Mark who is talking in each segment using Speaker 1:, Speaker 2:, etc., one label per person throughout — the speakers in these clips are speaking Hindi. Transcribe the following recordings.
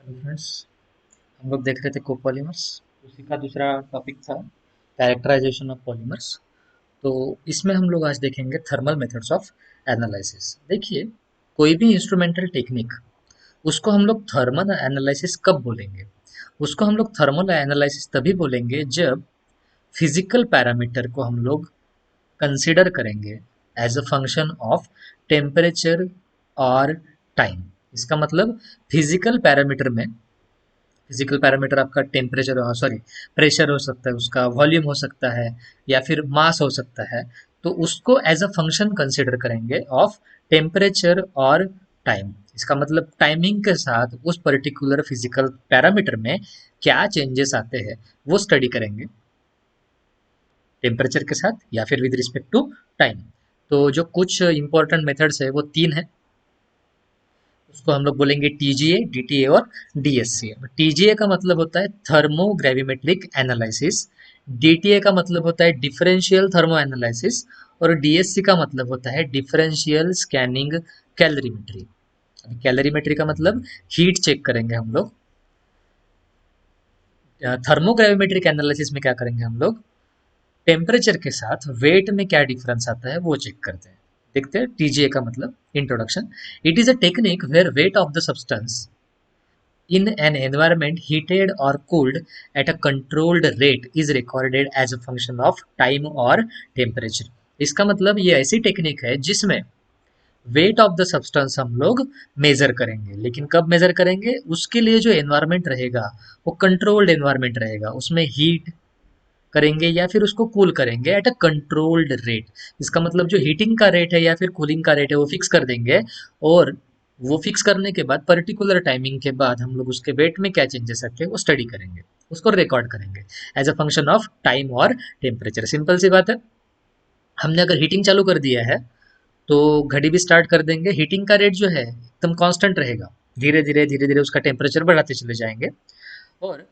Speaker 1: Hello friends. हम लोग देख रहे थे कोपॉलीमर्स। उसी का दूसरा टॉपिक था कैरेक्टराइजेशन ऑफ पॉलीमर्स। तो इसमें हम लोग आज देखेंगे थर्मल मेथड्स ऑफ एनालिसिस। देखिए, कोई भी इंस्ट्रूमेंटल टेक्निक उसको हम लोग थर्मल एनालिसिस कब बोलेंगे? उसको हम लोग थर्मल एनालिसिस तभी बोलेंगे जब फिजिकल पैरामीटर को हम लोग कंसिडर करेंगे as a function of temperature और टाइम। इसका मतलब फिजिकल पैरामीटर में फिजिकल पैरामीटर आपका टेम्परेचर, सॉरी, प्रेशर हो सकता है, उसका वॉल्यूम हो सकता है, या फिर मास हो सकता है। तो उसको एज अ फंक्शन कंसिडर करेंगे ऑफ टेम्परेचर और टाइम। इसका मतलब टाइमिंग के साथ उस पर्टिकुलर फिजिकल पैरामीटर में क्या चेंजेस आते हैं वो स्टडी करेंगे, टेम्परेचर के साथ या फिर विद रिस्पेक्ट टू टाइम। तो जो कुछ इंपॉर्टेंट मेथड्स है वो तीन है। उसको हम लोग बोलेंगे टीजीए, डीटीए और डीएससी। टीजीए का मतलब होता है थर्मो ग्रेविमेट्रिक एनालिसिस, डीटीए का मतलब होता है डिफरेंशियल थर्मो एनालिसिस, और डीएससी का मतलब होता है डिफरेंशियल स्कैनिंग कैलरीमेट्री। कैलरीमेट्री का मतलब हीट चेक करेंगे हम लोग। थर्मो ग्रेविमेट्रिक एनालिसिस में क्या करेंगे हम लोग? टेम्परेचर के साथ वेट में क्या डिफरेंस आता है वो चेक करते हैं। देखते हैं टीजीए का मतलब। Introduction: it is a technique where weight of the substance in an environment heated or cooled at a controlled rate is recorded as a function of time or temperature। इसका मतलब ये ऐसी टेक्निक है जिसमें वेट ऑफ द सब्सटेंस हम लोग मेजर करेंगे, लेकिन कब मेजर करेंगे? उसके लिए जो एनवायरमेंट रहेगा वो कंट्रोल्ड एनवायरमेंट रहेगा, उसमें हीट करेंगे या फिर उसको कूल करेंगे एट अ कंट्रोल्ड रेट। इसका मतलब जो हीटिंग का रेट है या फिर कूलिंग का रेट है वो फिक्स कर देंगे, और वो फिक्स करने के बाद पर्टिकुलर टाइमिंग के बाद हम लोग उसके वेट में क्या चेंजेस आते हैं वो स्टडी करेंगे, उसको रिकॉर्ड करेंगे as a function of time और टेम्परेचर। सिंपल सी बात है। हमने अगर हीटिंग चालू कर दिया है तो घड़ी भी स्टार्ट कर देंगे, हीटिंग का रेट जो है एकदम कांस्टेंट रहेगा। धीरे धीरे धीरे धीरे उसका टेम्परेचर बढ़ाते चले जाएंगे, और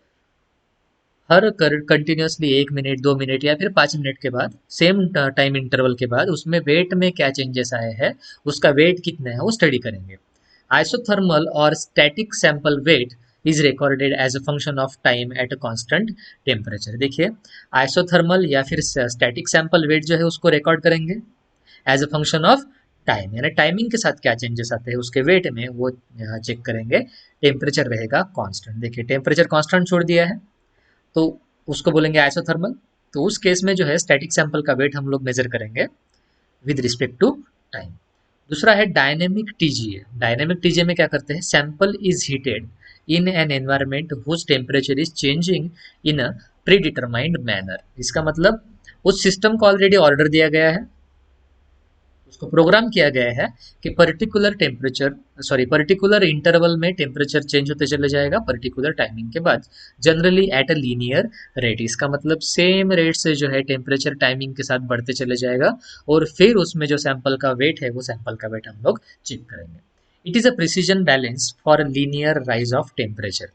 Speaker 1: हर कंटिन्यूअसली 1 मिनट 2 मिनट या फिर 5 मिनट के बाद, सेम टाइम इंटरवल के बाद उसमें वेट में क्या चेंजेस आए हैं, उसका वेट कितना है वो स्टडी करेंगे। आइसोथर्मल और static sample weight is recorded as a function of time at a constant temperature. देखिए, आइसोथर्मल या फिर स्टैटिक सैंपल वेट जो है उसको रिकॉर्ड करेंगे as a function of time, यानी टाइमिंग के साथ क्या चेंजेस आते हैं उसके वेट में वो चेक करेंगे। टेम्परेचर रहेगा कांस्टेंट। देखिए, टेम्परेचर कांस्टेंट छोड़ दिया है तो उसको बोलेंगे आइसोथर्मल। तो उस केस में जो है स्टैटिक सैंपल का वेट हम लोग मेजर करेंगे विद रिस्पेक्ट टू टाइम। दूसरा है डायनेमिक टीजीए। डायनेमिक टीजीए में क्या करते हैं? Sample is heated in an environment whose temperature is changing in a predetermined manner. इसका मतलब उस सिस्टम को ऑलरेडी ऑर्डर दिया गया है, उसको प्रोग्राम किया गया है कि particular temperature, sorry, particular interval में टेम्परेचर चेंज होते चले जाएगा पर्टिकुलर टाइमिंग के बाद, generally at a linear rate. इसका मतलब सेम रेट से जो है टेम्परेचर टाइमिंग के साथ बढ़ते चले जाएगा, और फिर उसमें जो सैंपल का वेट है वो सैंपल का वेट हम लोग चेक करेंगे। It is a precision balance for linear rise of temperature.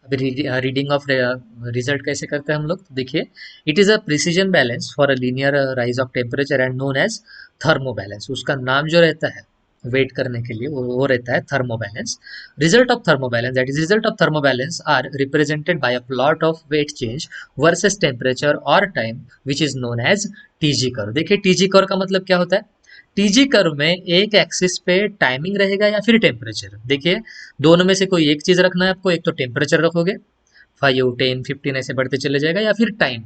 Speaker 1: अभी रीडिंग ऑफ रिजल्ट कैसे करते हैं हम लोग, तो देखिए, it is a precision balance for a linear rise of temperature and known as thermo balance. उसका नाम जो रहता है वेट करने के लिए वो रहता है thermo balance. Result of thermo balance, that is result of thermo balance are represented by a plot of weight change versus temperature और time which is known as TG curve. देखिए, टीजी कर्व का मतलब क्या होता है? टीजी कर्व में एक एक्सिस पे टाइमिंग रहेगा या फिर टेम्परेचर। देखिए, दोनों में से कोई एक चीज रखना है आपको। एक तो टेम्परेचर रखोगे, 5 10 15 ऐसे बढ़ते चले जाएगा, या फिर टाइम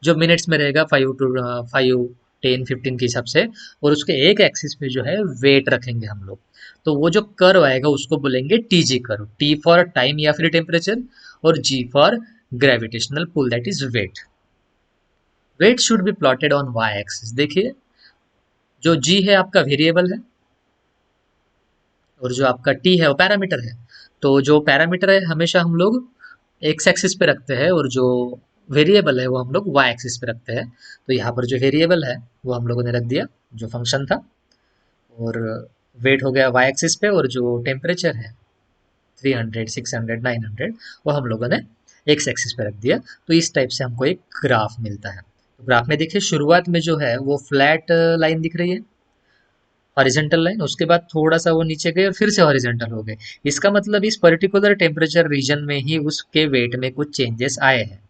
Speaker 1: जो मिनट्स में रहेगा, 5 to 5 10 15 के हिसाब से। और उसके एक एक्सिस पे जो है वेट रखेंगे हम लोग। तो वो जो कर्व आएगा उसको बोलेंगे TG curve. T for time या फिर टेम्परेचर, और G for gravitational pull, that is weight. Weight should be plotted on Y axis. देखिए, जो जी है आपका वेरिएबल है, और जो आपका टी है वो पैरामीटर है। तो जो पैरामीटर है हमेशा हम लोग एक्स एक्सिस पे रखते हैं, और जो वेरिएबल है वो हम लोग वाई एक्सिस पे रखते हैं। तो यहाँ पर जो वेरिएबल है वो हम लोगों ने रख दिया जो फंक्शन था, और वेट हो गया वाई एक्सिस पे, और जो टेम्परेचर है 300 600 900 वो हम लोगों ने एक्स एक्सिस पे रख दिया। तो इस टाइप से हमको एक ग्राफ मिलता है। तो ग्राफ में देखिए, शुरुआत में जो है वो फ्लैट लाइन दिख रही है, हॉरिजेंटल लाइन, उसके बाद थोड़ा सा वो नीचे गए और फिर से हॉरिजेंटल हो गए। इसका मतलब इस पर्टिकुलर टेम्परेचर रीजन में ही उसके वेट में कुछ चेंजेस आए हैं।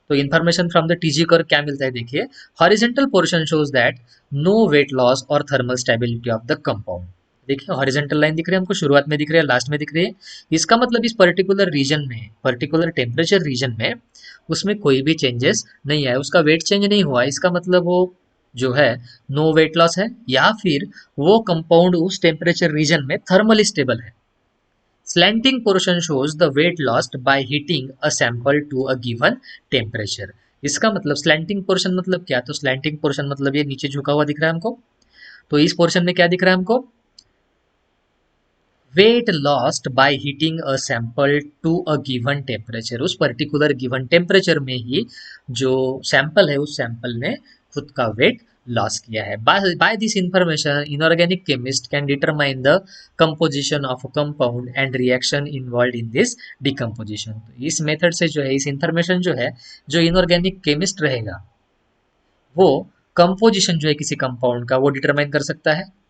Speaker 1: तो information from the TG curve क्या मिलता है, देखिए horizontal portion shows that no weight loss और thermal stability of the compound. देखिए हॉरिजेंटल लाइन दिख रही है हमको, शुरुआत में दिख रही है, लास्ट में दिख रही है। इसका मतलब इस पर्टिकुलर रीजन में, पर्टिकुलर टेम्परेचर रीजन में उसमें कोई भी चेंजेस नहीं आया, उसका वेट चेंज नहीं हुआ। इसका मतलब वो जो है नो वेट लॉस है, या फिर वो कंपाउंड उस टेम्परेचर रीजन में थर्मली स्टेबल है। Slanting portion shows the weight lost by heating a sample to a given temperature। इसका मतलब स्लैंटिंग पोर्शन मतलब क्या, तो स्लैंटिंग पोर्शन मतलब ये नीचे झुका हुआ दिख रहा है हमको। तो इस पोर्शन में क्या दिख रहा है हमको, weight lost by heating a sample to a given temperature. उस पर्टिकुलर गिवन टेम्परेचर में ही जो सैंपल है उस सैंपल ने खुद का वेट लॉस किया है। By this information inorganic chemist can determine the composition of a compound and reaction involve in this decomposition. तो इस मेथड से जो है, इस इंफॉर्मेशन जो है, जो इनऑर्गेनिक केमिस्ट रहेगा वो कंपोजिशन जो है किसी कंपाउंड का वो डिटरमाइन कर सकता है,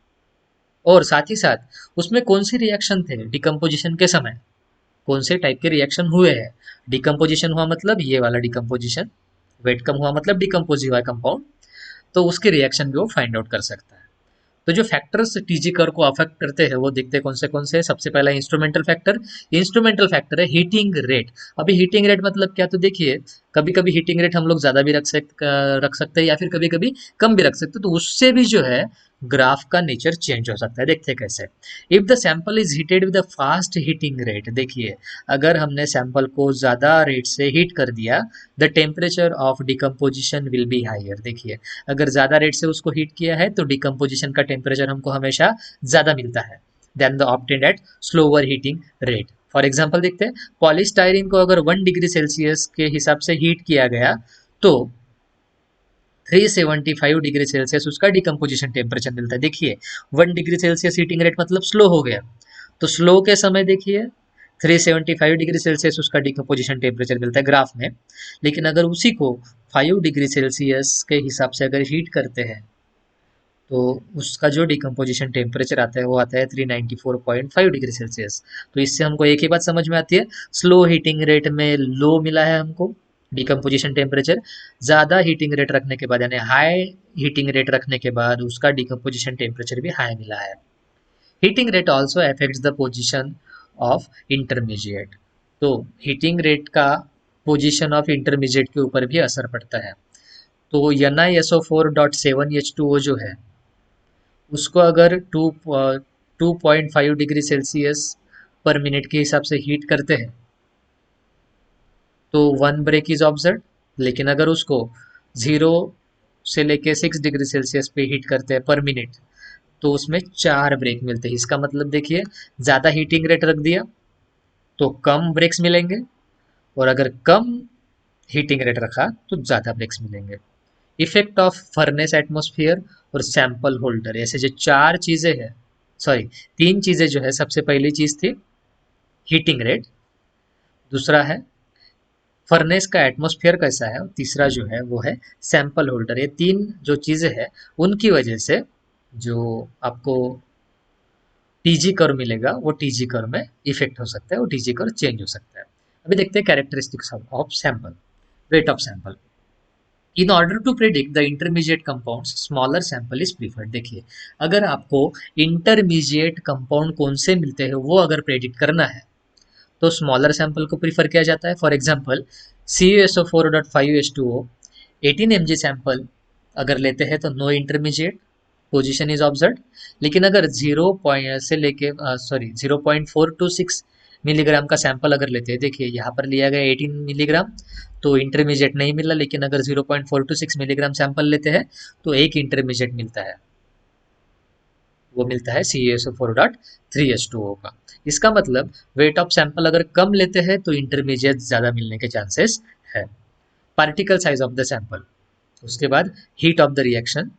Speaker 1: और साथ ही साथ उसमें कौन से रिएक्शन थे डिकम्पोजिशन के समय, कौन से टाइप के रिएक्शन हुए हैं। डिकम्पोजिशन हुआ मतलब ये वाला डिकम्पोजिशन, वेट कम हुआ मतलब डिकम्पोज हुआ है कंपाउंड, तो उसके रिएक्शन भी वो फाइंड आउट कर सकता है। तो जो फैक्टर्स टीजी कर्व को अफेक्ट करते हैं वो दिखते हैं कौन से। सबसे पहला इंस्ट्रूमेंटल फैक्टर। इंस्ट्रूमेंटल फैक्टर है हीटिंग रेट। अभी हीटिंग रेट मतलब क्या, तो देखिए कभी कभी हीटिंग रेट हम लोग ज्यादा भी रख सकते हैं, या फिर कभी कभी कम भी रख सकते हैं, तो उससे भी जो है ग्राफ का नेचर चेंज हो सकता है। देखते हैं कैसे। If the sample is heated with fast heating rate, देखिए अगर हमने सैंपल को ज्यादा रेट से हीट कर दिया, the temperature of decomposition will be higher. देखिए अगर ज़्यादा रेट से उसको हीट किया है तो डिकम्पोजिशन का टेम्परेचर हमको हमेशा ज़्यादा मिलता है than the obtained at slower heating rate. For example देखते हैं, पॉलीस्टाइरिन को अगर 1 डिग्री सेल्सियस के हिसाब से हीट किया गया तो 375 डिग्री सेल्सियस उसका डिकम्पोजिशन टेम्परेचर मिलता है। देखिए 1 डिग्री सेल्सियस हीटिंग रेट मतलब स्लो हो गया, तो स्लो के समय देखिए 375 डिग्री सेल्सियस उसका डिकम्पोजिशन टेम्परेचर मिलता है ग्राफ में। लेकिन अगर उसी को 5 डिग्री सेल्सियस के हिसाब से अगर हीट करते हैं तो उसका जो डिकम्पोजिशन टेम्परेचर आता है वो आता है 394.5 डिग्री सेल्सियस। तो इससे हमको एक ही बात समझ में आती है, स्लो हीटिंग रेट में लो मिला है हमको डिकम्पोजिशन टेम्परेचर, ज़्यादा हीटिंग रेट रखने के बाद यानी हाई हीटिंग रेट रखने के बाद उसका डिकम्पोजिशन टेम्परेचर भी हाई मिला है। Heating rate also affects the position of intermediate. तो हीटिंग रेट का पोजिशन ऑफ इंटरमीडिएट के ऊपर भी असर पड़ता है। तो NiSO4.7H2O जो है उसको अगर 2.5 डिग्री सेल्सियस पर मिनट के हिसाब से हीट करते हैं तो 1 ब्रेक इज ऑब्जर्व। लेकिन अगर उसको 0 से लेके 6 डिग्री सेल्सियस पे हीट करते हैं पर मिनट तो उसमें 4 ब्रेक मिलते हैं। इसका मतलब देखिए ज़्यादा हीटिंग रेट रख दिया तो कम ब्रेक्स मिलेंगे, और अगर कम हीटिंग रेट रखा तो ज़्यादा ब्रेक्स मिलेंगे। इफेक्ट ऑफ फर्नेस एटमॉस्फेयर और सैंपल होल्डर, ऐसे जो 4 चीज़ें हैं, सॉरी 3 चीज़ें जो है, सबसे पहली चीज़ थी हीटिंग रेट, दूसरा है फर्नेस का एटमॉस्फेयर कैसा है, और तीसरा जो है वो है सैंपल होल्डर। ये 3 जो चीज़ें हैं उनकी वजह से जो आपको टीजी कर्व मिलेगा वो टीजी कर्व में इफेक्ट हो सकता है, वो टीजी कर्व चेंज हो सकता है। अभी देखते हैं characteristics of sample, weight of sample. In order to predict the intermediate compound smaller sample is preferred. देखिए अगर आपको इंटरमीडिएट कंपाउंड कौन से मिलते हैं वो अगर प्रेडिक्ट करना है तो स्मॉलर सैंपल को प्रीफर किया जाता है। For example CuSO4.5H2O 18 mg sample अगर लेते हैं तो no intermediate position is observe. लेकिन अगर 0.4 to 6 मिलीग्राम का सैंपल अगर लेते हैं, देखिए यहाँ पर लिया गया 18 मिलीग्राम, तो इंटरमीडिएट नहीं मिला। लेकिन अगर 0.4 to 6 मिलीग्राम सैंपल लेते हैं तो एक इंटरमीडिएट मिलता है, वो मिलता है CuSO4.3H2O का। इसका मतलब वेट ऑफ सैंपल अगर कम लेते हैं तो इंटरमीडिएट ज़्यादा मिलने के चांसेस है। Particle size of the sample, उसके बाद heat of the reaction,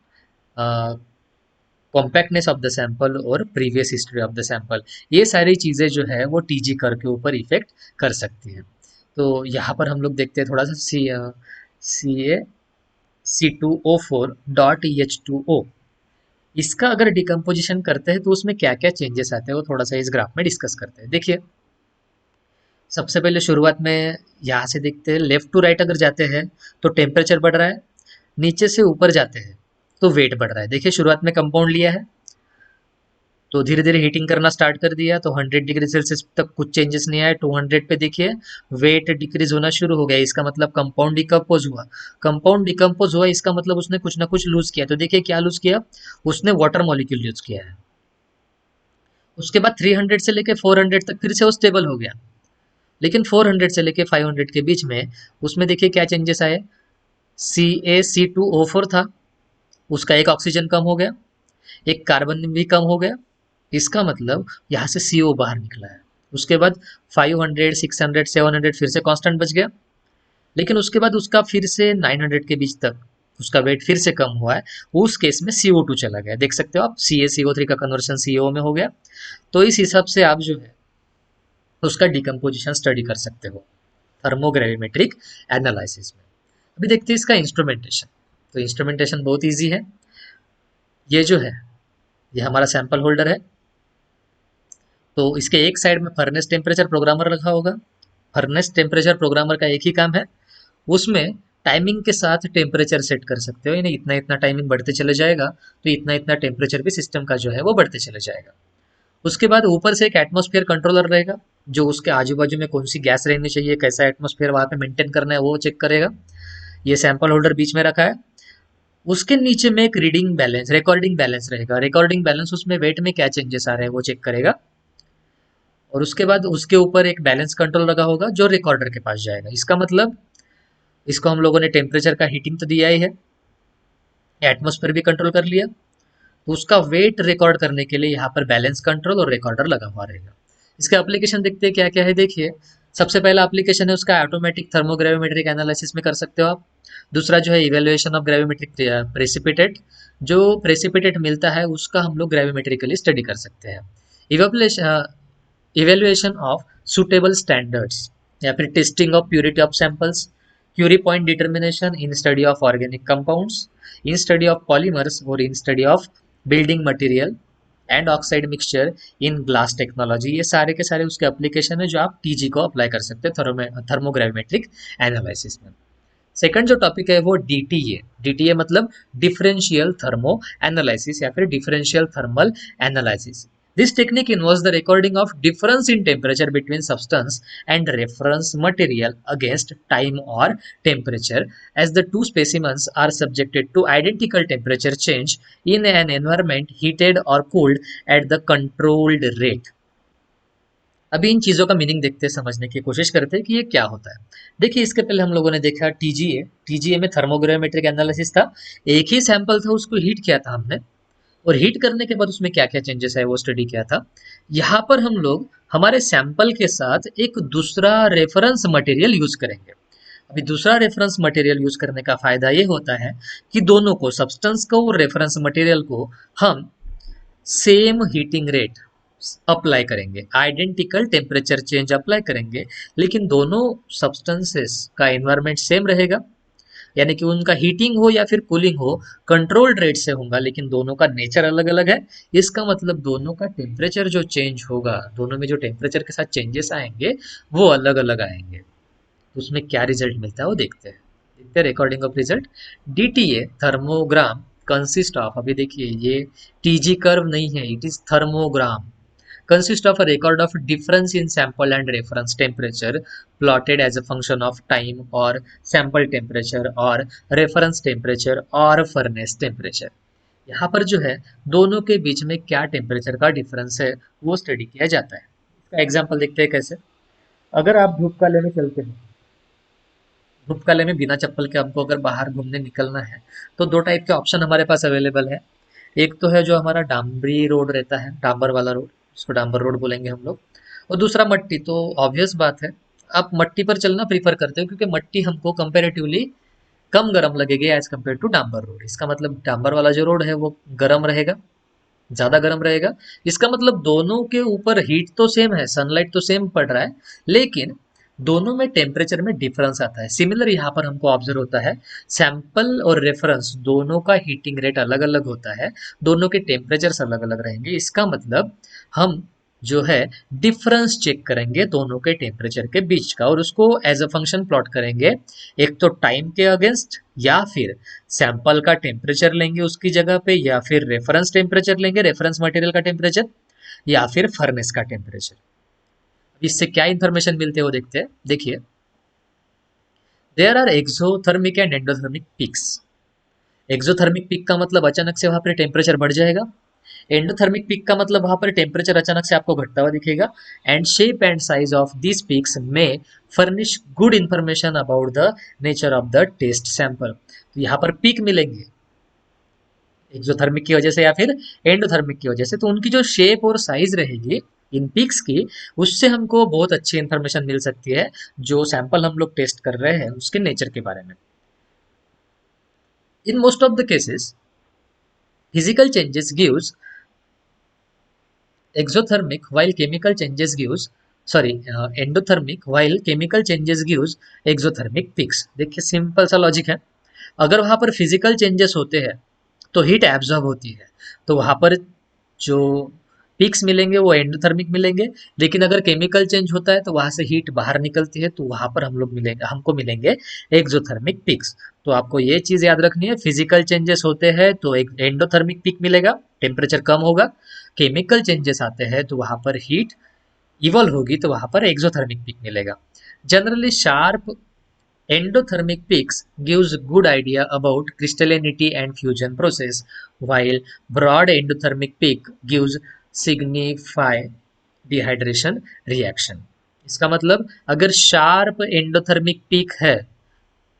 Speaker 1: compactness of the sample और previous history of the sample, ये सारी चीज़ें जो है वो टीजी कर्व के ऊपर इफेक्ट कर सकती है। तो यहाँ पर हम लोग देखते हैं थोड़ा सा सी ए C2O4.H2O इसका अगर डिकम्पोजिशन करते हैं तो उसमें क्या क्या चेंजेस आते हैं वो थोड़ा सा इस ग्राफ में डिस्कस करते हैं। देखिए, सबसे पहले शुरुआत में यहाँ से देखते हैं, लेफ्ट टू राइट अगर जाते हैं तो टेम्परेचर बढ़ रहा है, नीचे से ऊपर जाते हैं तो वेट बढ़ रहा है। देखिए, शुरुआत में कंपाउंड लिया है तो धीरे धीरे हीटिंग करना स्टार्ट कर दिया तो 100 डिग्री सेल्सियस तक कुछ चेंजेस नहीं आए। 200 पे देखिए वेट डिक्रीज होना शुरू हो गया, इसका मतलब कंपाउंड डिकम्पोज हुआ। कंपाउंड डिकम्पोज हुआ इसका मतलब उसने कुछ ना कुछ लूज किया। तो देखिए क्या लूज किया, उसने वाटर मॉलिक्यूल यूज किया है। उसके बाद 300 से लेके 400 तक फिर से वो स्टेबल हो गया, लेकिन 400 से लेके 500 के बीच में उसमें देखिए क्या चेंजेस आए। CaC2O4 था, उसका एक ऑक्सीजन कम हो गया, एक कार्बन भी कम हो गया। इसका मतलब यहाँ से CO बाहर निकला है। उसके बाद 500, 600, 700 फिर से कांस्टेंट बच गया, लेकिन उसके बाद उसका फिर से 900 के बीच तक उसका वेट फिर से कम हुआ है। उस केस में CO2 चला गया। देख सकते हो आप, CaCO3 का कन्वर्शन CO में हो गया। तो इस हिसाब से आप जो है उसका डिकम्पोजिशन स्टडी कर सकते हो थर्मोग्रेविमेट्रिक एनालिसिस में। अभी देखते हैं इसका इंस्ट्रूमेंटेशन। तो इंस्ट्रूमेंटेशन बहुत ईजी है। ये जो है ये हमारा सैंपल होल्डर है, तो इसके एक साइड में फर्नेस टेम्परेचर प्रोग्रामर रखा होगा। फर्नेस टेम्परेचर प्रोग्रामर का एक ही काम है, उसमें टाइमिंग के साथ टेम्परेचर सेट कर सकते हो, यानी इतना इतना टाइमिंग बढ़ते चले जाएगा तो इतना इतना टेम्परेचर भी सिस्टम का जो है वो बढ़ते चले जाएगा। उसके बाद ऊपर से एक एटमॉस्फेयर कंट्रोलर रहेगा, जो उसके आजू बाजू में कौन सी गैस रहनी चाहिए, कैसा एटमॉस्फेयर वहाँ पे मेंटेन करना है वो चेक करेगा। ये सैंपल होल्डर बीच में रखा है। उसके नीचे में एक रीडिंग बैलेंस, रिकॉर्डिंग बैलेंस रहेगा। रिकॉर्डिंग बैलेंस उसमें वेट में क्या चेंजेस आ रहे हैं वो चेक करेगा। और उसके बाद उसके ऊपर एक बैलेंस कंट्रोल लगा होगा जो रिकॉर्डर के पास जाएगा। इसका मतलब इसको हम लोगों ने टेम्परेचर का हीटिंग तो दिया ही है, एटमॉस्फेयर भी कंट्रोल कर लिया, तो उसका वेट रिकॉर्ड करने के लिए यहाँ पर बैलेंस कंट्रोल और रिकॉर्डर लगा हुआ रहेगा। इसके एप्लीकेशन देखते हैं क्या क्या है। देखिए, सबसे पहला एप्लीकेशन है उसका ऑटोमेटिक थर्मोग्रेविमेट्रिक एनालिसिस में कर सकते हो आप। दूसरा जो है इवेल्युएशन ऑफ ग्रेविमेट्रिक प्रेसिपिटेट, जो प्रेसिपिटेट मिलता है उसका हम लोग ग्रेविमेट्रिकली स्टडी कर सकते हैं। Evaluation evaluation of suitable standards या फिर testing of purity of samples, Curie point determination in study of organic compounds, in study of polymers और in study of building material and oxide mixture in glass technology. ये सारे के सारे उसके एप्लीकेशन है जो आप TG को अप्लाई कर सकते हैं थर्मोग्रेविमेट्रिक एनालिसिस में। सेकंड जो टॉपिक है वो DTA। DTA मतलब डिफरेंशियल थर्मो एनालिसिस या फिर differential thermal analysis. This technique involves the recording of difference in temperature between substance and reference material against time or temperature, as the two specimens are subjected to identical temperature change in an environment heated or cooled at the controlled rate. अभी इन चीज़ों का मीनिंग देखते हैं, समझने की कोशिश करते हैं कि ये क्या होता है। देखिए, इसके पहले हम लोगों ने देखा TGA। TGA में थर्मोग्रामेट्रिक एनालिसिस था। एक ही सैंपल था, उसको हीट किया था हमने, और हीट करने के बाद उसमें क्या क्या चेंजेस है वो स्टडी किया था। यहाँ पर हम लोग हमारे सैंपल के साथ एक दूसरा रेफरेंस मटेरियल यूज करेंगे। अभी दूसरा रेफरेंस मटेरियल यूज करने का फायदा ये होता है कि दोनों को, सब्सटेंस को और रेफरेंस मटेरियल को, हम सेम हीटिंग रेट अप्लाई करेंगे, आइडेंटिकल टेम्परेचर चेंज अप्लाई करेंगे, लेकिन दोनों सब्सटेंसेस का एनवायरनमेंट सेम रहेगा, यानी कि उनका हीटिंग हो या फिर कूलिंग हो कंट्रोल्ड रेट से होगा, लेकिन दोनों का नेचर अलग अलग है। इसका मतलब दोनों का टेम्परेचर जो चेंज होगा, दोनों में जो टेम्परेचर के साथ चेंजेस आएंगे वो अलग अलग आएंगे। तो उसमें क्या रिजल्ट मिलता है वो देखते हैं recording of result. DTA thermogram consist of, अभी देखिए ये TG कर्व नहीं है, it is thermogram, consist of a record of difference in sample and reference temperature plotted as a function of time or sample temperature or reference temperature or furnace temperature। यहाँ पर जो है दोनों के बीच में क्या टेम्परेचर का डिफरेंस है वो स्टडी किया जाता है। इसका एग्जांपल देखते हैं कैसे। अगर आप धूप काले में चलते हैं, धूप काले में बिना चप्पल के आपको अगर बाहर घूमने निकलना है, तो दो टाइप के ऑप्शन हमारे पास अवेलेबल है। एक तो है जो हमारा डांबरी रोड रहता है, डांबर वाला रोड, इसको डांबर रोड बोलेंगे हम लोग, और दूसरा मट्टी। तो ऑब्वियस बात है आप मट्टी पर चलना प्रीफर करते हो, क्योंकि मट्टी हमको कंपेरेटिवली कम गर्म लगेगी एज कम्पेयर टू डांबर रोड। इसका मतलब डांबर वाला जो रोड है वो गर्म रहेगा, ज़्यादा गर्म रहेगा। इसका मतलब दोनों के ऊपर हीट तो सेम है, सनलाइट तो सेम पड़ रहा है, लेकिन दोनों में टेम्परेचर में डिफरेंस आता है। सिमिलर यहाँ पर हमको ऑब्जर्व होता है, सैंपल और रेफरेंस दोनों का हीटिंग रेट अलग अलग होता है, दोनों के टेम्परेचर्स अलग अलग रहेंगे। इसका मतलब हम जो है डिफरेंस चेक करेंगे दोनों के टेम्परेचर के बीच का, और उसको एज अ फंक्शन प्लॉट करेंगे, एक तो टाइम के अगेंस्ट, या फिर सैंपल का टेम्परेचर लेंगे उसकी जगह पे, या फिर रेफरेंस टेम्परेचर लेंगे, रेफरेंस मटेरियल का टेम्परेचर, या फिर फर्नेस का टेम्परेचर। इससे क्या इंफॉर्मेशन मिलते हैं वो देखते हैं। देखिए, there are exothermic and endothermic peaks. Exothermic peak का मतलब अचानक से वहां पर टेम्परेचर बढ़ जाएगा, एंडोथर्मिक पीक का मतलब वहां पर टेम्परेचर अचानक से आपको घटता हुआ दिखेगा। And shape and size of this peaks में furnish good information about the nature of the test sample. तो यहाँ पर पीक मिलेंगे एक्सोथर्मिक की वजह से या फिर एंडोथर्मिक की वजह से, तो उनकी जो शेप और साइज रहेगी इन पीक्स की, उससे हमको बहुत अच्छी इंफॉर्मेशन मिल सकती है जो सैंपल हम लोग टेस्ट कर रहे हैं उसके नेचर के बारे में। In most of the cases physical changes gives exothermic while chemical changes gives endothermic while chemical changes gives exothermic peaks। देखिए सिंपल सा लॉजिक है, अगर वहां पर फिजिकल चेंजेस होते हैं तो हीट एब्जॉर्ब होती है, तो वहां पर जो पीक्स मिलेंगे वो एंडोथर्मिक मिलेंगे। लेकिन अगर केमिकल चेंज होता है तो वहां से हीट बाहर निकलती है, तो वहां पर हमको मिलेंगे एक्सोथर्मिक पीक्स। तो आपको ये चीज याद रखनी है, फिजिकल चेंजेस होते हैं तो एक एंडोथर्मिक पीक मिलेगा, टेम्परेचर कम होगा। केमिकल चेंजेस आते हैं तो वहां पर हीट इवॉल्व होगी, तो वहां पर एक्सोथर्मिक पीक मिलेगा। Generally sharp endothermic peaks gives good idea about crystallinity and fusion process, while broad endothermic peak gives signify dehydration reaction। इसका मतलब अगर शार्प एंडोथर्मिक पीक है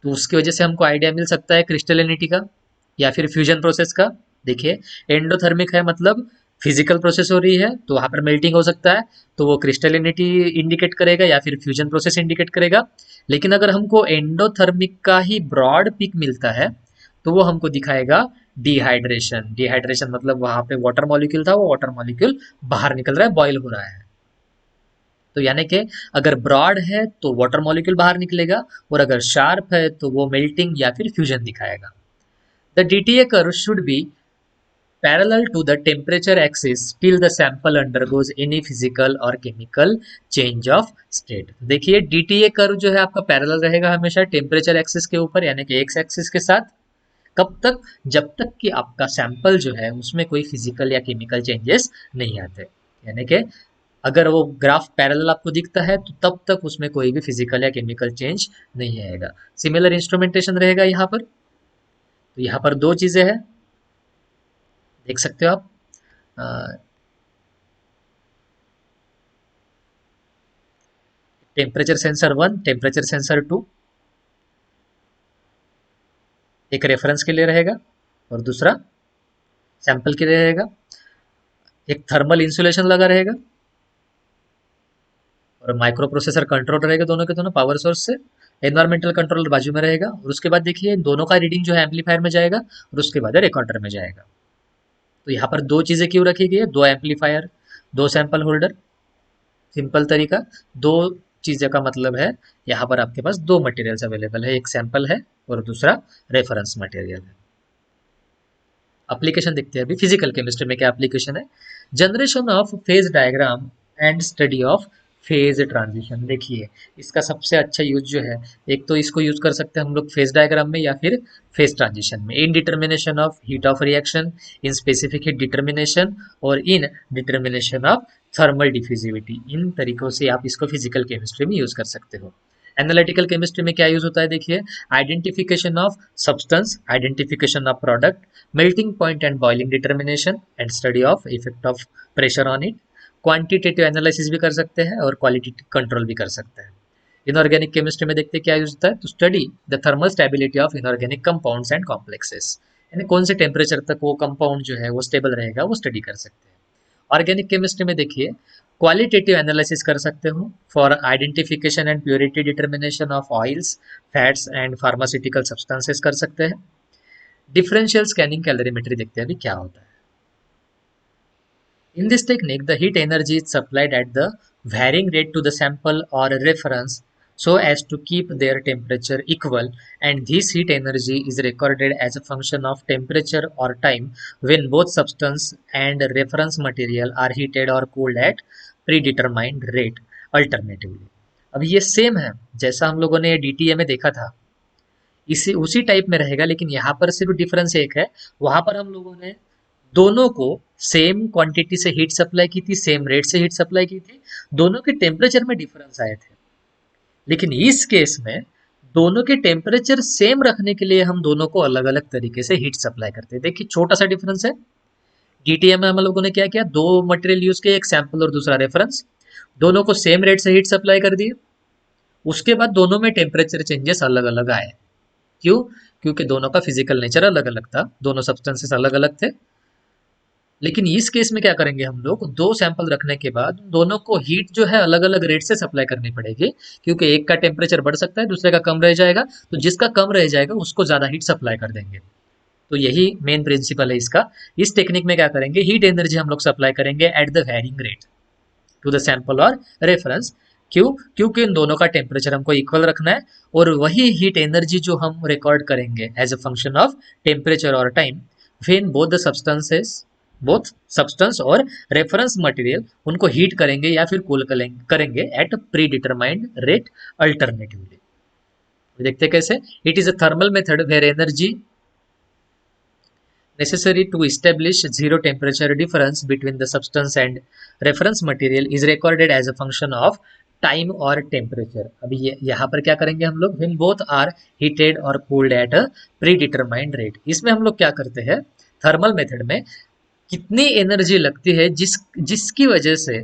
Speaker 1: तो उसकी वजह से हमको आइडिया मिल सकता है क्रिस्टलिनिटी का या फिर फ्यूजन प्रोसेस का। देखिए, एंडोथर्मिक है मतलब फिजिकल प्रोसेस हो रही है तो वहां पर मेल्टिंग हो सकता है, तो वो क्रिस्टलिनिटी इंडिकेट करेगा या फिर फ्यूजन प्रोसेस इंडिकेट करेगा। लेकिन अगर हमको एंडोथर्मिक का ही ब्रॉड पिक मिलता है तो वो हमको दिखाएगा डिहाइड्रेशन। डिहाइड्रेशन मतलब वहां पे वाटर मॉलिक्यूल था, वो वाटर मॉलिक्यूल बाहर निकल रहा है, बॉयल हो रहा है। तो यानी कि अगर ब्रॉड है तो वाटर मॉलिक्यूल बाहर निकलेगा, और अगर शार्प है तो वो मेल्टिंग या फिर फ्यूजन दिखाएगा। The DTA curve should be parallel to the temperature axis till the sample undergoes any physical or chemical change of state। देखिए डीटीए कर्व जो है आपका पैरेलल रहेगा हमेशा टेम्परेचर एक्सिस के ऊपर, यानी कि एक्स एक्सिस के साथ। कब तक? जब तक कि आपका सैंपल जो है उसमें कोई फिजिकल या केमिकल चेंजेस नहीं आते। यानी कि अगर वो ग्राफ पैरेलल आपको दिखता है तो तब तक उसमें कोई भी फिजिकल या केमिकल चेंज नहीं आएगा। सिमिलर इंस्ट्रूमेंटेशन रहेगा यहाँ पर। तो यहाँ पर दो चीजें हैं, देख सकते हो आप, टेम्परेचर सेंसर 1, टेम्परेचर सेंसर 2, एक रेफरेंस के लिए रहेगा और दूसरा सैंपल के लिए रहेगा। एक थर्मल इंसुलेशन लगा रहेगा और माइक्रो प्रोसेसर कंट्रोल रहेगा, दोनों के दोनों पावर सोर्स से। एनवायरमेंटल कंट्रोलर बाजू में रहेगा, और उसके बाद देखिए दोनों का रीडिंग जो है एम्पलीफायर में जाएगा और उसके बाद रिकॉर्डर में जाएगा। तो यहाँ पर दो चीजें क्यों रखी गई है? दो एम्पलीफायर, दो सैंपल होल्डर। सिंपल तरीका, दो चीजें का मतलब है यहाँ पर आपके पास दो मटेरियल्स अवेलेबल है, एक सैंपल है और दूसरा रेफरेंस मटेरियल है। एप्लीकेशन देखते हैं अभी फिजिकल केमिस्ट्री में क्या एप्लीकेशन है। Generation of phase diagram and study of phase transition. देखिए इसका सबसे अच्छा यूज जो है, एक तो इसको यूज कर सकते हैं हम लोग फेज डायग्राम में या फिर फेज ट्रांजिशन में। In determination of heat of reaction, in specific heat determination, और in determination of thermal diffusivity. इन तरीकों से आप इसको फिजिकल केमिस्ट्री में यूज कर सकते हो। एनालिटिकल केमिस्ट्री में क्या यूज होता है? देखिए, identification of substance, identification of product, melting point and boiling determination and study of effect of pressure on it. Quantitative analysis भी कर सकते हैं और क्वालिटेटिव कंट्रोल भी कर सकते हैं। इनऑर्गेनिक केमिस्ट्री में देखते हैं क्या यूज होता है, तो study the thermal stability of inorganic compounds and complexes, यानी कौन से टेम्परेचर तक वो कंपाउंड जो है वो स्टेबल रहेगा, वो स्टडी कर सकते हैं। ऑर्गेनिक केमिस्ट्री में देखिए क्वालिटेटिव एनालिसिस कर सकते हो for identification and purity determination of oils, fats and pharmaceutical substances कर सकते हैं। डिफरेंशियल स्कैनिंग कैलोरीमेट्री देखते हैं अभी क्या होता है। In this technique, the heat energy is supplied at the varying rate to the sample or reference so as to keep their temperature equal, and this heat energy is recorded as a function of temperature or time when both substance and reference material are heated or cooled at predetermined rate alternatively. अब ये सेम है जैसा हम लोगों ने डीटीए में देखा था, इसी उसी टाइप में रहेगा, लेकिन यहाँ पर सिर्फ डिफरेंस एक है, वहां पर हम लोगों ने दोनों को सेम क्वांटिटी से हीट सप्लाई की थी, सेम रेट से हीट सप्लाई की थी, दोनों के टेम्परेचर में डिफरेंस आए थे। लेकिन इस केस में दोनों के टेम्परेचर सेम रखने के लिए हम दोनों को अलग अलग तरीके से हीट सप्लाई करते हैं। देखिए छोटा सा डिफरेंस है, डीटीएम में हम लोगों ने क्या किया, दो मटेरियल यूज किया, एक सैंपल और दूसरा रेफरेंस, दोनों को सेम रेट से हीट सप्लाई कर दिए। उसके बाद दोनों में टेम्परेचर चेंजेस अलग अलग आए। क्यों? क्योंकि दोनों का फिजिकल नेचर अलग अलग था, दोनों सब्सटेंसेस अलग अलग थे। लेकिन इस केस में क्या करेंगे हम लोग, दो सैंपल रखने के बाद दोनों को हीट जो है अलग अलग रेट से सप्लाई करनी पड़ेगी, क्योंकि एक का टेम्परेचर बढ़ सकता है, दूसरे का कम रह जाएगा, तो जिसका कम रह जाएगा उसको ज़्यादा हीट सप्लाई कर देंगे। तो यही मेन प्रिंसिपल है इसका। इस टेक्निक में क्या करेंगे, हीट एनर्जी हम लोग सप्लाई करेंगे at the varying rate to the sample और रेफरेंस। क्यों? क्योंकि इन दोनों का टेम्परेचर हमको इक्वल रखना है, और वही हीट एनर्जी जो हम रिकॉर्ड करेंगे as a function of temperature और टाइम व्हेन बोथ सब्सटेंस और रेफरेंस मटेरियल उनको हीट करेंगे या फिर कूल करेंगे at predetermined rate alternatively. देखते कैसे। It is a thermal method where energy necessary to establish zero temperature difference between the substance and reference material is recorded as a function of time और टेम्परेचर। अभी यहाँ पर क्या करेंगे हम लोग, when both are heated or cooled at a predetermined rate। इसमें हम लोग क्या करते हैं, थर्मल मेथड में कितनी एनर्जी लगती है जिसकी वजह से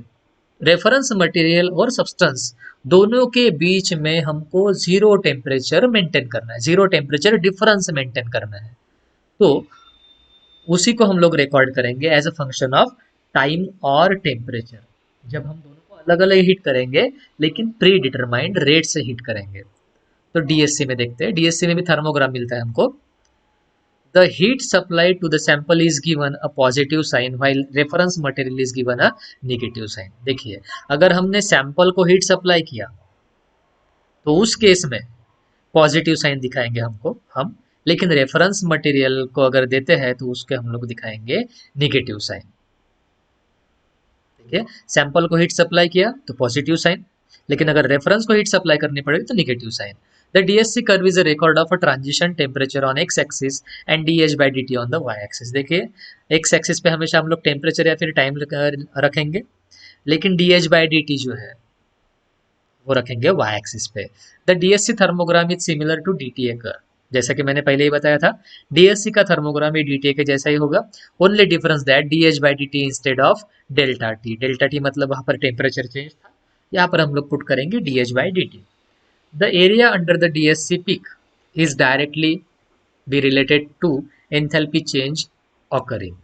Speaker 1: रेफरेंस मटेरियल और सब्सटेंस दोनों के बीच में हमको जीरो टेम्परेचर मेंटेन करना है, जीरो टेम्परेचर डिफरेंस मेंटेन करना है। तो उसी को हम लोग रिकॉर्ड करेंगे as a function of time और टेम्परेचर, जब हम दोनों को अलग अलग हीट करेंगे लेकिन प्री डिटरमाइंड रेट से हीट करेंगे। तो डीएससी में देखते हैं, डीएससी में भी थर्मोग्राम मिलता है हमको। The heat supply to the sample is given a positive sign while reference material is given a negative sign. देखिए अगर हमने सैंपल को हीट सप्लाई किया तो उस केस में पॉजिटिव साइन दिखाएंगे हमको हम, लेकिन रेफरेंस मटेरियल को अगर देते हैं तो उसके हम लोग दिखाएंगे निगेटिव साइन। ठीक है, सैंपल को हीट सप्लाई किया तो पॉजिटिव साइन, लेकिन अगर रेफरेंस को हीट सप्लाई करनी पड़ेगी तो negative sign. The DSC curve is a record of a transition temperature on X axis and dH by d T on the Y axis. देखिए एक्स एक्सिस पे हमेशा हम लोग टेम्परेचर या फिर टाइम रखेंगे, लेकिन डीएच बाई डी टी जो है वो रखेंगे वाई एक्सिस पे। The DSC thermogram is similar to DTA curve. जैसा कि मैंने पहले ही बताया था, डीएससी का थर्मोग्राम ये डीटीए के जैसा ही होगा, only difference that dH by d T instead of delta T. Delta T मतलब वहां पर टेम्परेचर चेंज था, यहाँ पर हम लोग पुट करेंगे dH by d T. The area under the DSC peak is directly be related to enthalpy change occurring.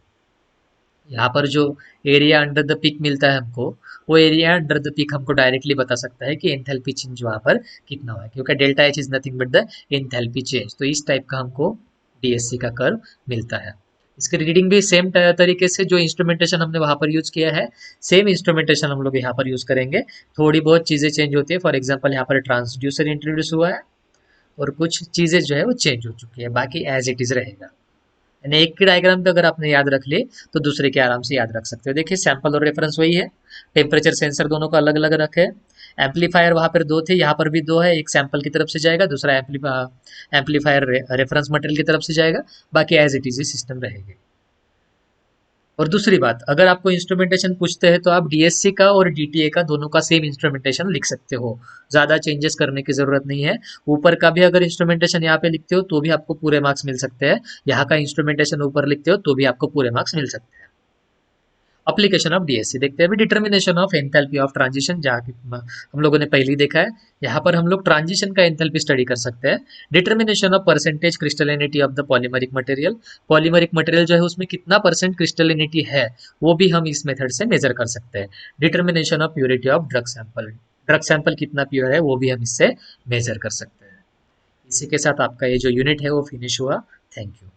Speaker 1: यहाँ पर जो एरिया अंडर द पिक मिलता है हमको, वो एरिया अंडर द पिक हमको डायरेक्टली बता सकता है कि एंथैल्पी चेंज वहाँ पर कितना हुआ है, क्योंकि delta H is nothing but the enthalpy change. तो इस टाइप का हमको डीएससी का कर्व मिलता है। इसकी रीडिंग भी सेम तरीके से जो इंस्ट्रूमेंटेशन हमने वहाँ पर यूज किया है, सेम इंस्ट्रूमेंटेशन हम लोग यहाँ पर यूज करेंगे। थोड़ी बहुत चीज़ें चेंज होती है, फॉर एग्जाम्पल यहाँ पर ट्रांसड्यूसर इंट्रोड्यूस हुआ है और कुछ चीज़ें जो है वो चेंज हो चुकी है, बाकी एज इट इज रहेगा। यानी एक की डायग्राम पे अगर आपने याद रख ली तो दूसरे के आराम से याद रख सकते हो। देखिए सैंपल और रेफरेंस वही है, टेम्परेचर सेंसर दोनों को अलग अलग रखे, एम्पलीफायर वहां पर दो थे, यहाँ पर भी दो है, एक सैंपल की तरफ से जाएगा, दूसरा एम्पलीफायर रेफरेंस मटेरियल की तरफ से जाएगा, बाकी एज इट इज सिस्टम रहेगी। और दूसरी बात, अगर आपको इंस्ट्रूमेंटेशन पूछते हैं तो आप डीएससी का और डीटीए का दोनों का सेम इंस्ट्रूमेंटेशन लिख सकते हो, ज़्यादा चेंजेस करने की ज़रूरत नहीं है। ऊपर का भी अगर इंस्ट्रूमेंटेशन यहाँ पे लिखते हो तो भी आपको पूरे मार्क्स मिल सकते हैं, यहाँ का इंस्ट्रूमेंटेशन ऊपर लिखते हो तो भी आपको पूरे मार्क्स मिल सकते हैं। अप्लीकेशन ऑफ डीएससी देखते हैं अभी। Determination of enthalpy of transition, जहाँ हम लोगों ने पहले ही देखा है, यहाँ पर हम लोग ट्रांजिशन का एंथैल्पी स्टडी कर सकते हैं। Determination of percentage crystallinity of the polymeric material, polymeric material जो है उसमें कितना परसेंट क्रिस्टलिनिटी है वो भी हम इस मेथड से मेजर कर सकते हैं। Determination of purity of drug sample, drug sample कितना प्योर है वो भी हम इससे मेजर कर सकते हैं। इसी के साथ आपका ये जो यूनिट है वो फिनिश हुआ। Thank you.